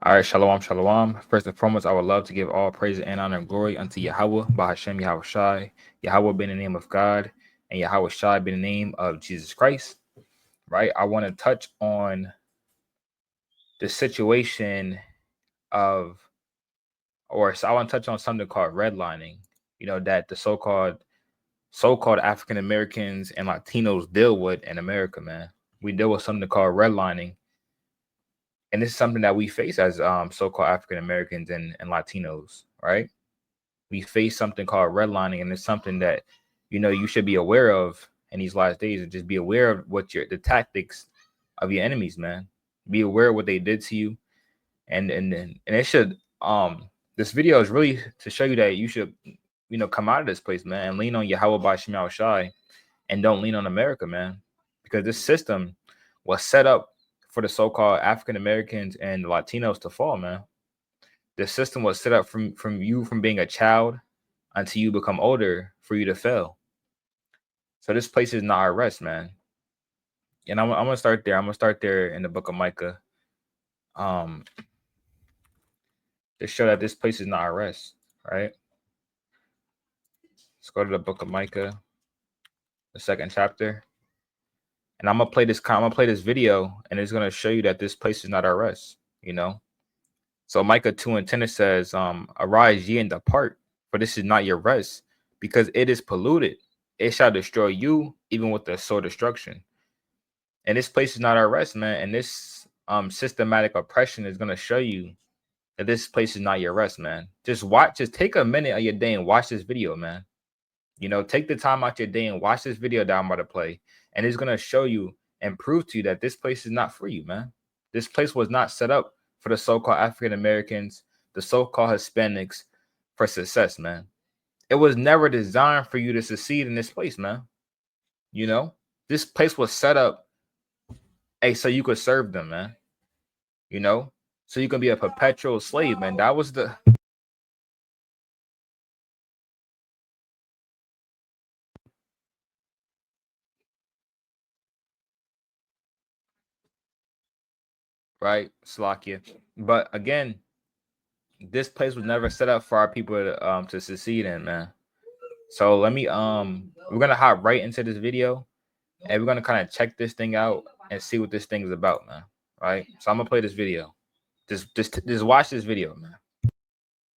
All right, shalom, shalom. First and foremost, I would love to give all praise and honor and glory unto Yahweh, Bahashem Yahweh Shai, Yahweh being the name of God, and Yahweh Shai being the name of Jesus Christ. Right? I want to touch on the situation of, or so I want to touch on something called redlining. That the so-called African Americans and Latinos deal with in America, man. We deal with something called redlining, and this is something that we face as so-called African Americans and Latinos, right? We face something called redlining, and it's something that you should be aware of in these last days, and just be aware of the tactics of your enemies, man. Be aware of what they did to you, and it should this video is really to show you that you should come out of this place, man, and lean on Yahweh by Shemal Shai, and don't lean on America, man, because this system was set up for the so-called African Americans and Latinos to fall, man. The system was set up from being a child until you become older for you to fail. So this place is not our rest, man. And I'm gonna start there. I'm gonna start there in the book of Micah, to show that this place is not our rest, right? Let's go to the book of Micah, the 2nd chapter, and I'm gonna play this video, and it's gonna show you that this place is not our rest. So Micah 2:10, it says, "Arise ye and depart, for this is not your rest, because it is polluted. It shall destroy you, even with the sore destruction." And this place is not our rest, man. And this systematic oppression is gonna show you that this place is not your rest, man. Just take a minute of your day and watch this video, man. Take the time out your day and watch this video that I'm about to play, and it's gonna show you and prove to you that this place is not for you, man. This place was not set up for the so-called African Americans, the so-called Hispanics, for success, man. It was never designed for you to succeed in this place, man. This place was set up, so you could serve them, man. So you can be a perpetual slave, man. That was the right, Slovakia. But again, this place was never set up for our people to succeed in, man. So let me we're gonna hop right into this video, and we're gonna kind of check this thing out and see what this thing is about, man. Right? So I'm gonna play this video. Just watch this video, man.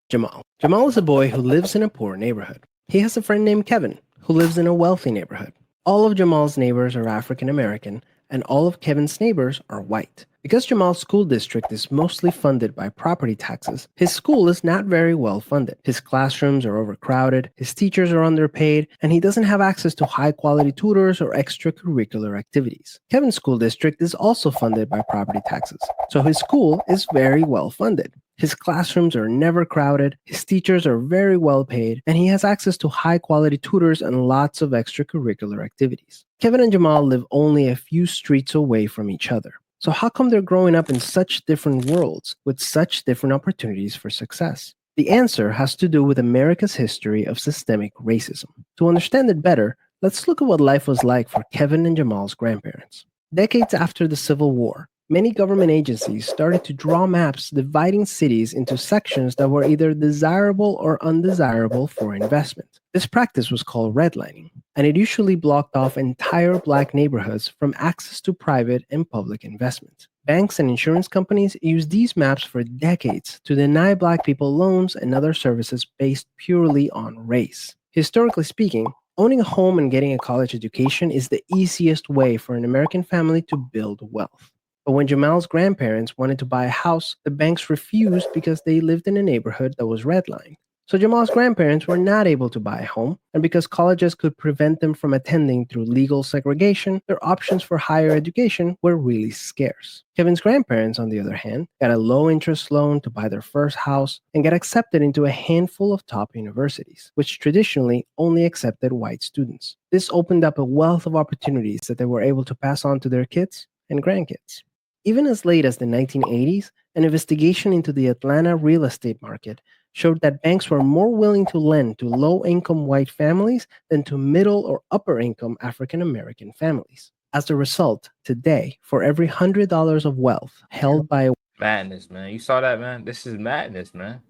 Jamal. Jamal is a boy who lives in a poor neighborhood. He has a friend named Kevin who lives in a wealthy neighborhood. All of Jamal's neighbors are African American, and all of Kevin's neighbors are white. Because Jamal's school district is mostly funded by property taxes, his school is not very well funded. His classrooms are overcrowded, his teachers are underpaid, and he doesn't have access to high-quality tutors or extracurricular activities. Kevin's school district is also funded by property taxes, so his school is very well funded. His classrooms are never crowded, his teachers are very well paid, and he has access to high-quality tutors and lots of extracurricular activities. Kevin and Jamal live only a few streets away from each other. So how come they're growing up in such different worlds with such different opportunities for success? The answer has to do with America's history of systemic racism. To understand it better, let's look at what life was like for Kevin and Jamal's grandparents. Decades after the Civil War, many government agencies started to draw maps dividing cities into sections that were either desirable or undesirable for investment. This practice was called redlining, and it usually blocked off entire Black neighborhoods from access to private and public investment. Banks and insurance companies used these maps for decades to deny Black people loans and other services based purely on race. Historically speaking, owning a home and getting a college education is the easiest way for an American family to build wealth. But when Jamal's grandparents wanted to buy a house, the banks refused because they lived in a neighborhood that was redlined. So Jamal's grandparents were not able to buy a home, and because colleges could prevent them from attending through legal segregation, their options for higher education were really scarce. Kevin's grandparents, on the other hand, got a low-interest loan to buy their first house and got accepted into a handful of top universities, which traditionally only accepted white students. This opened up a wealth of opportunities that they were able to pass on to their kids and grandkids. Even as late as the 1980s, an investigation into the Atlanta real estate market showed that banks were more willing to lend to low-income white families than to middle or upper-income African-American families. As a result, today, for every $100 of wealth held by a Madness, man. You saw that, man? This is madness, man.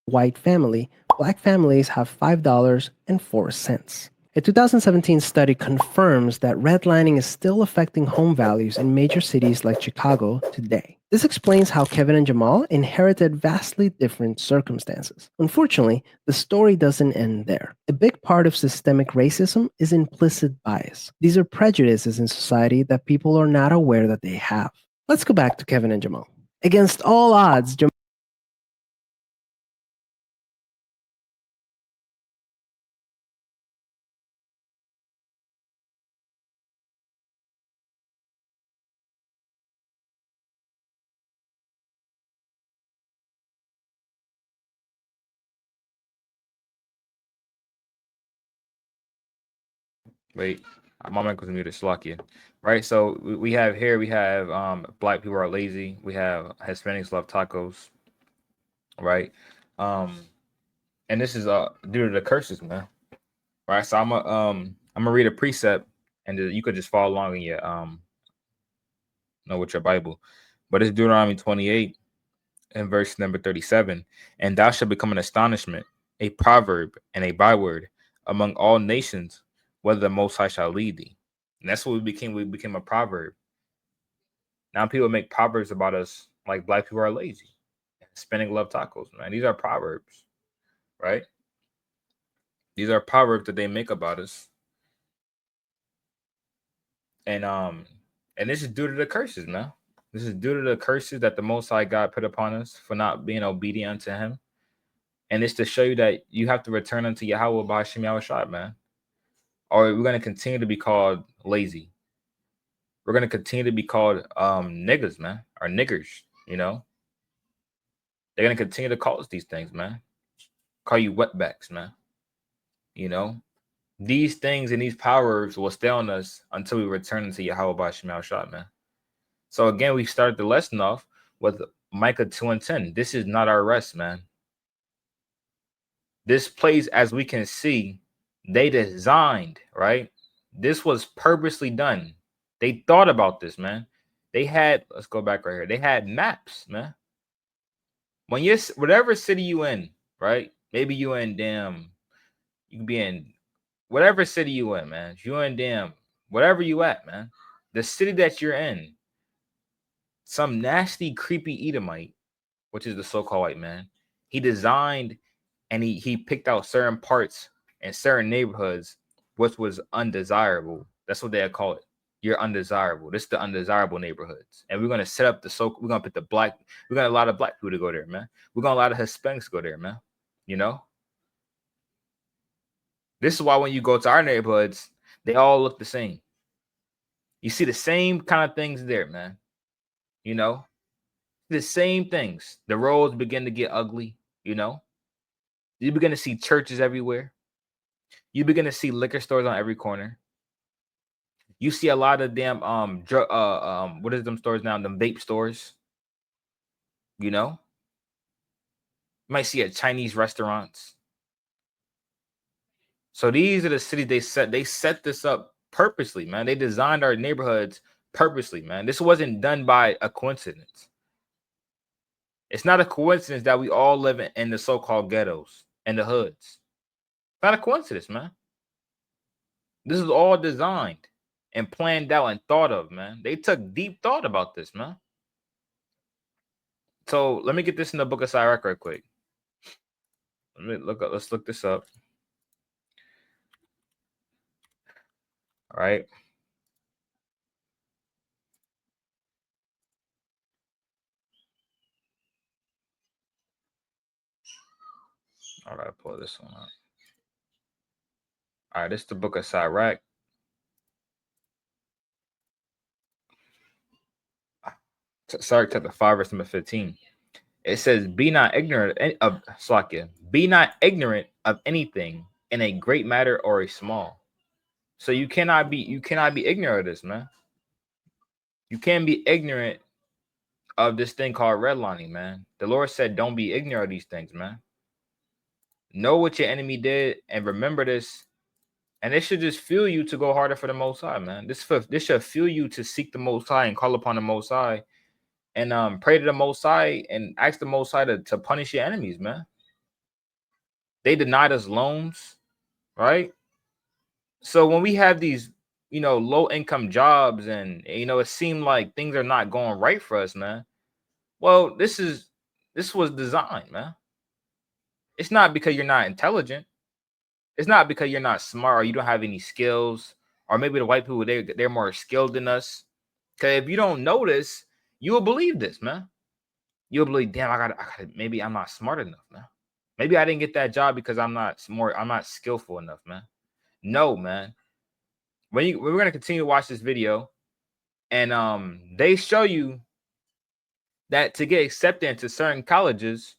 White family, black families have $5.04. A 2017 study confirms that redlining is still affecting home values in major cities like Chicago today. This explains how Kevin and Jamal inherited vastly different circumstances. Unfortunately, the story doesn't end there. A big part of systemic racism is implicit bias. These are prejudices in society that people are not aware that they have. Let's go back to Kevin and Jamal. Against all odds, Jamal Wait, my mic was muted. Slovakia, right? So we have here. We have black people are lazy. We have Hispanics love tacos, right? Um, and this is due to the curses, man. Right. So I'm gonna read a precept, and you could just follow along in your with your Bible. But it's Deuteronomy 28 and verse number 37. And thou shalt become an astonishment, a proverb, and a byword among all nations, whether the Most High shall lead thee. And that's what we became. We became a proverb. Now people make proverbs about us like black people are lazy, Hispanic love tacos. Man, these are proverbs, right? These are proverbs that they make about us, and this is due to the curses, man. This is due to the curses that the Most High God put upon us for not being obedient to Him. And it's to show you that you have to return unto Yahweh by Hashem Yahushua, man. Or we're going to continue to be called lazy. We're going to continue to be called niggas, man, or niggers, you know. They're going to continue to call us these things, man. Call you wetbacks, man. You know. These things and these powers will stay on us until we return into Yahweh by Hashem Yahushua, man. So again, we started the lesson off with Micah 2 and 10. This is not our rest, man. This place, as we can see, they designed, right? This was purposely done. They thought about this, man. They had, let's go back right here. They had maps, man. When you're whatever city you in, right? Maybe you in you can be in whatever city you in, man. If you in whatever you at, man. The city that you're in, some nasty, creepy Edomite, which is the so-called white man, he designed and he picked out certain parts and certain neighborhoods which was undesirable. That's what they call it. You're undesirable. This is the undesirable neighborhoods. And we're gonna set up we're gonna put we got a lot of black people to go there, man. We're gonna a lot of Hispanics to go there, man. You know? This is why when you go to our neighborhoods, they all look the same. You see the same kind of things there, man. You know, the same things. The roads begin to get ugly, you know. You begin to see churches everywhere. You begin to see liquor stores on every corner. You see a lot of damn what is them stores now? Them vape stores. You know, you might see at Chinese restaurants. So these are the cities they set this up purposely, man. They designed our neighborhoods purposely, man. This wasn't done by a coincidence. It's not a coincidence that we all live in the so-called ghettos and the hoods. It's not a coincidence, man. This is all designed and planned out and thought of, man. They took deep thought about this, man. So let me get this in the book of Sirach right quick. Let's look this up. All right. All right, pull this one up. All right, this is the book of Sirach. Sirach chapter 5, verse number 15. It says, be not ignorant of Slakia. Be not ignorant of anything in a great matter or a small. So you cannot be ignorant of this, man. You can't be ignorant of this thing called redlining, man. The Lord said, don't be ignorant of these things, man. Know what your enemy did and remember this And it should just fuel you to go harder for the Most High, man. This should fuel you to seek the Most High and call upon the Most High and pray to the Most High and ask the Most High to punish your enemies, man. They denied us loans, right? So when we have these, low income jobs and, it seemed like things are not going right for us, man. Well, this was designed, man. It's not because you're not intelligent. It's not because you're not smart or you don't have any skills, or maybe the white people, they're more skilled than us. Because if you don't notice, you will believe this, man. You'll believe, damn, I gotta, maybe I'm not smart enough, man. Maybe I didn't get that job because I'm not smart, I'm not skillful enough, man. No, man. We're gonna continue to watch this video, and they show you that to get accepted into certain colleges,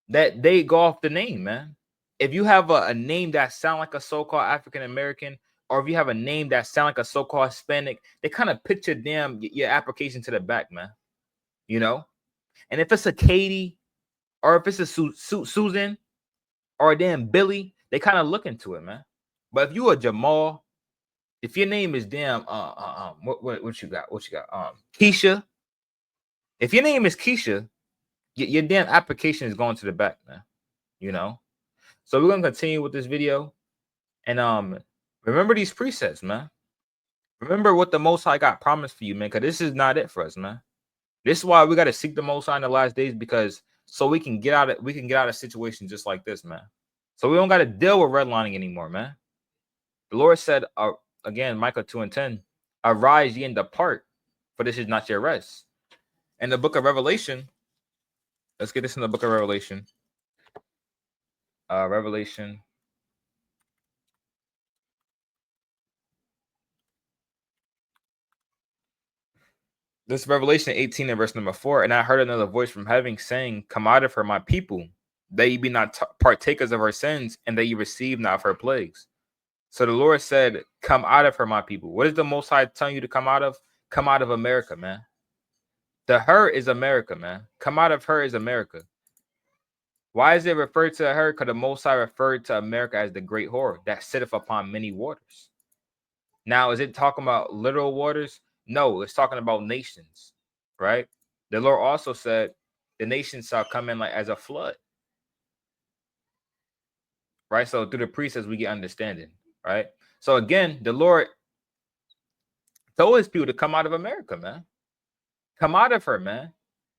that they go off the name, man. If you have a name that sound like a so-called African American, or if you have a name that sound like a so-called Hispanic, they kind of picture your application to the back, man. And if it's a Katie, or if it's a Susan, or a damn Billy, they kind of look into it, man. But if you a Jamal, if your name is damn what you got? Keisha. If your name is Keisha, your damn application is going to the back, man. So we're gonna continue with this video, and remember these precepts, man. Remember what the Most High got promised for you, man. Because this is not it for us, man. This is why we got to seek the Most High in the last days, because so we can get out of situations just like this, man. So we don't got to deal with redlining anymore, man. The Lord said, again, Micah 2:10, arise ye and depart, for this is not your rest. In the book of Revelation, let's get this in the book of Revelation. Revelation. This Revelation 18 and verse number 4. And I heard another voice from heaven saying, come out of her, my people, that ye be not partakers of her sins, and that ye receive not of her plagues. So the Lord said, come out of her, my people. What is the Most High telling you to come out of? Come out of America, man. The her is America, man. Come out of her is America. Why is it referred to her? Because the Most High referred to America as the great whore that sitteth upon many waters. Now, is it talking about literal waters? No, it's talking about nations, right? The Lord also said the nations shall come in like as a flood, right? So through the precepts, we get understanding, right? So again, the Lord told his people to come out of America, man. Come out of her, man.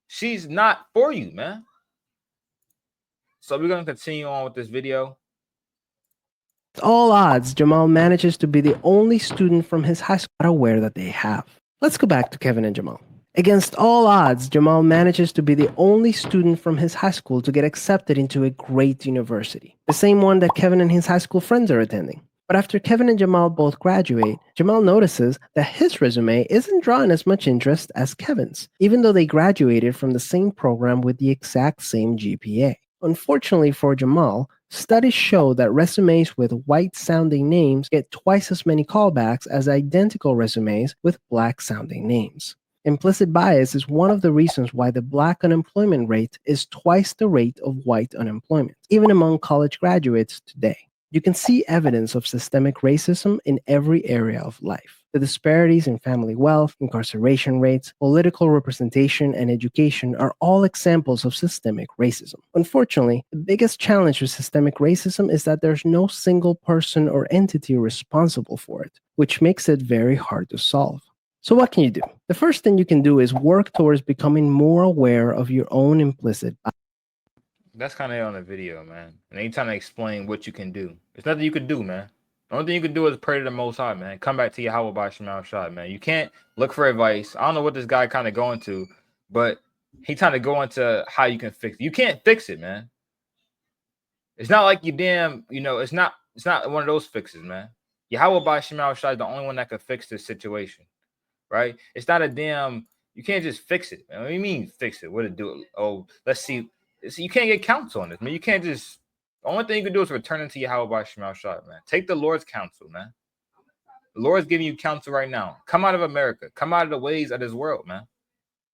She's not for you, man. So we're going to continue on with this video. Against all odds, Jamal manages to be the only student from his high school aware that they have. Let's go back to Kevin and Jamal. Against all odds, Jamal manages to be the only student from his high school to get accepted into a great university, the same one that Kevin and his high school friends are attending. But after Kevin and Jamal both graduate, Jamal notices that his resume isn't drawing as much interest as Kevin's, even though they graduated from the same program with the exact same GPA. Unfortunately for Jamal, studies show that resumes with white-sounding names get twice as many callbacks as identical resumes with black-sounding names. Implicit bias is one of the reasons why the black unemployment rate is twice the rate of white unemployment, even among college graduates today. You can see evidence of systemic racism in every area of life. The disparities in family wealth, incarceration rates, political representation, and education are all examples of systemic racism. Unfortunately, the biggest challenge with systemic racism is that there's no single person or entity responsible for it, which makes it very hard to solve. So what can you do? The first thing you can do is work towards becoming more aware of your own implicit bias. That's kind of on the video, man. And they trying to explain what you can do. There's nothing you can do, man. The only thing you can do is pray to the Most High, man. Come back to Yahweh by Shemal Shai, man. You can't look for advice. I don't know what this guy kind of going to, but he trying to go into how you can fix it. You can't fix it, man. It's not like you damn, it's not one of those fixes, man. Yahweh by Shemal Shai is the only one that can fix this situation, right? It's not a damn, you can't just fix it, man. What do you mean fix it? What to do? Oh, let's see. You can't get counsel on this, man. You can't just. The only thing you can do is return into Yahweh by Shemal Shai, man. Take the Lord's counsel, man. The Lord's giving you counsel right now. Come out of America. Come out of the ways of this world, man.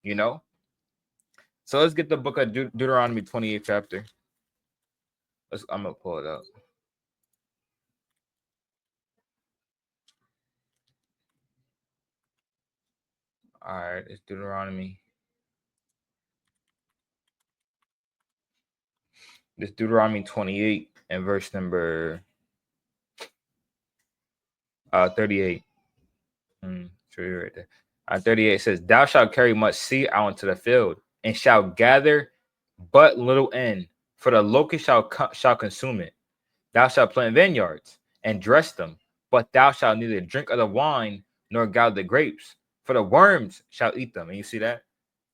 So let's get the book of Deuteronomy 28th chapter. I'm gonna pull it up. All right, it's Deuteronomy. This Deuteronomy 28 and verse number 38. Show you right there. 38 says, "Thou shalt carry much seed out into the field, and shalt gather but little in, for the locust shall consume it. Thou shalt plant vineyards and dress them, but thou shalt neither drink of the wine nor gather the grapes, for the worms shall eat them." And you see that?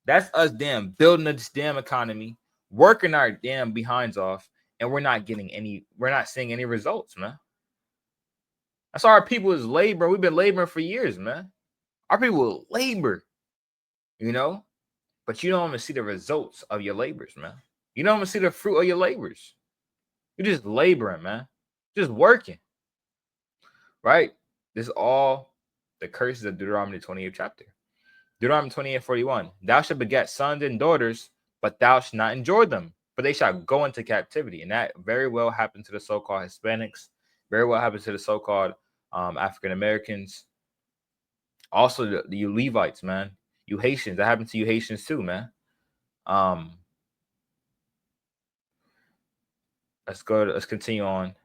That's us damn building this damn economy, working our damn behinds off, and we're not seeing any results, man. That's our people is labor. We've been laboring for years, man. Our people labor, but you don't even see the results of your labors, man. You don't even see the fruit of your labors. You're just laboring, man. Just working, right? This is all the curses of Deuteronomy 28 chapter. Deuteronomy 28:41. Thou shalt beget sons and daughters, but thou shalt not enjoy them, for they shall go into captivity. And that very well happened to the so-called Hispanics, very well happened to the so-called African Americans. Also, you Levites, man, you Haitians. That happened to you Haitians too, man. Let's continue on.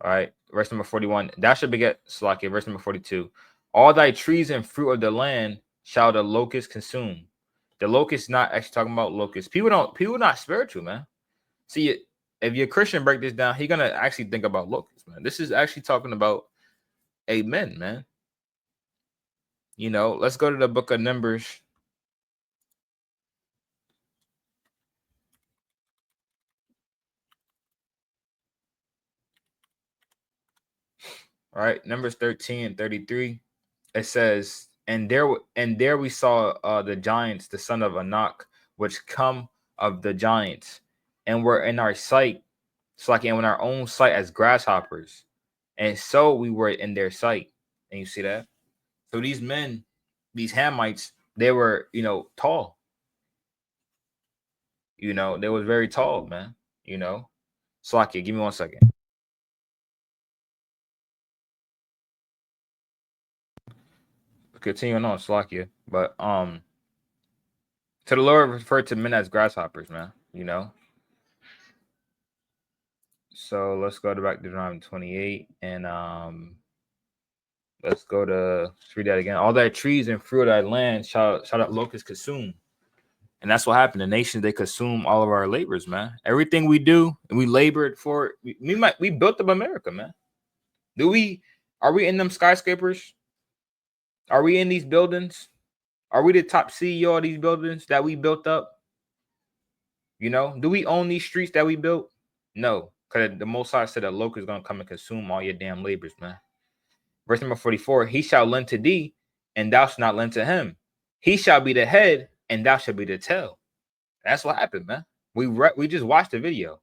All right, verse number 41. Thou shalt beget Slakia. Verse number 42. All thy trees and fruit of the land shall the locust consume. The locust not actually talking about locusts. People not spiritual, man. See, if you're a Christian, break this down. He's gonna actually think about locusts, man. This is actually talking about amen, man. Let's go to the book of Numbers. All right, Numbers 13:33. It says, and there we saw the giants, the son of Anak, which come of the giants, and were in our sight, it's like in our own sight as grasshoppers, and so we were in their sight. And you see that? So these men, these Hamites, they were, tall. They was very tall, man. Slakia, give me 1 second. Continuing on, Slakia. But to the Lord referred to men as grasshoppers, man. So let's go to back to Deuteronomy 28 and let's read that again. All thy trees and fruit of thy land shall that locusts consume. And that's what happened. The nations, they consume all of our labors, man. Everything we do and we labored for it. We built up America, man. Are we in them skyscrapers? Are we in these buildings? Are we the top CEO of these buildings that we built up? Do we own these streets that we built? No, because the Most High said a locust is gonna come and consume all your damn labors, man. Verse number 44: He shall lend to thee, and thou shalt not lend to him. He shall be the head, and thou shalt be the tail. That's what happened, man. We just watched the video.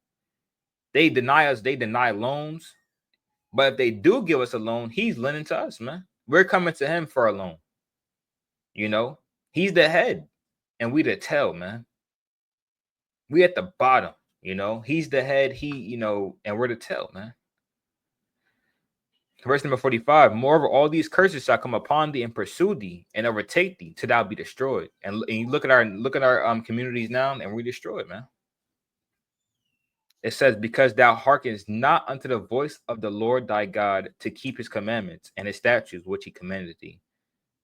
They deny us. They deny loans, but if they do give us a loan, he's lending to us, man. We're coming to him for a loan. He's the head, and we the tail, man. We at the bottom. He's the head. And we're the tail, man. Verse number 45. Moreover, all these curses shall come upon thee and pursue thee and overtake thee till thou be destroyed. And you look at our communities now, and we destroyed, man. It says, because thou hearkenest not unto the voice of the Lord thy God to keep his commandments and his statutes which he commanded thee.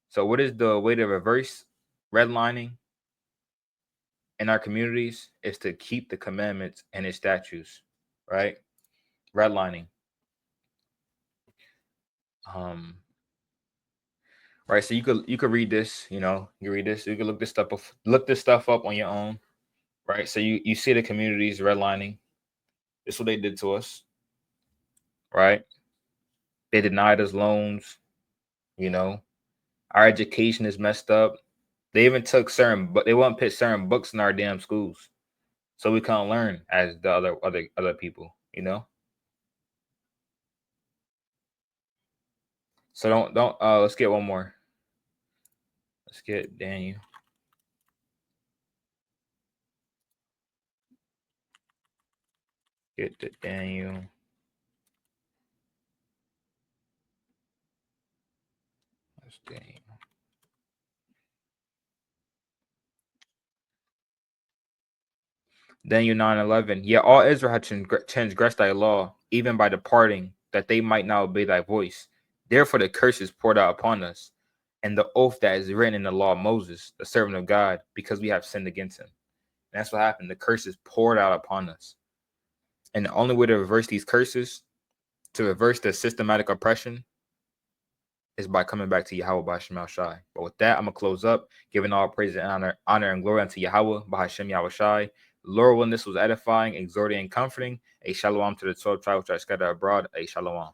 So what is the way to reverse redlining in our communities? Is to keep the commandments and his statutes, right? Redlining. Right. So you could read this, you read this, you can look this stuff up on your own. Right. So you see the communities redlining. This is what they did to us. Right. They denied us loans, our education is messed up. They even took but they won't put certain books in our damn schools. So we can't learn as the other people, So don't let's get one more. Let's get Daniel. Get to Daniel. That's Daniel. Daniel 9:11. Yet all Israel had transgressed thy law, even by departing, that they might not obey thy voice. Therefore the curse is poured out upon us, and the oath that is written in the law of Moses, the servant of God, because we have sinned against him. And that's what happened. The curse is poured out upon us. And the only way to reverse these curses, to reverse the systematic oppression, is by coming back to Yahweh B'Hashem Shai. But with that, I'm gonna close up, giving all praise and honor and glory unto Yahweh B'Hashem Yahweh Shai. Lord, when this was edifying, exhorting, and comforting, a shalom to the 12 tribes which are scattered abroad, a shalom.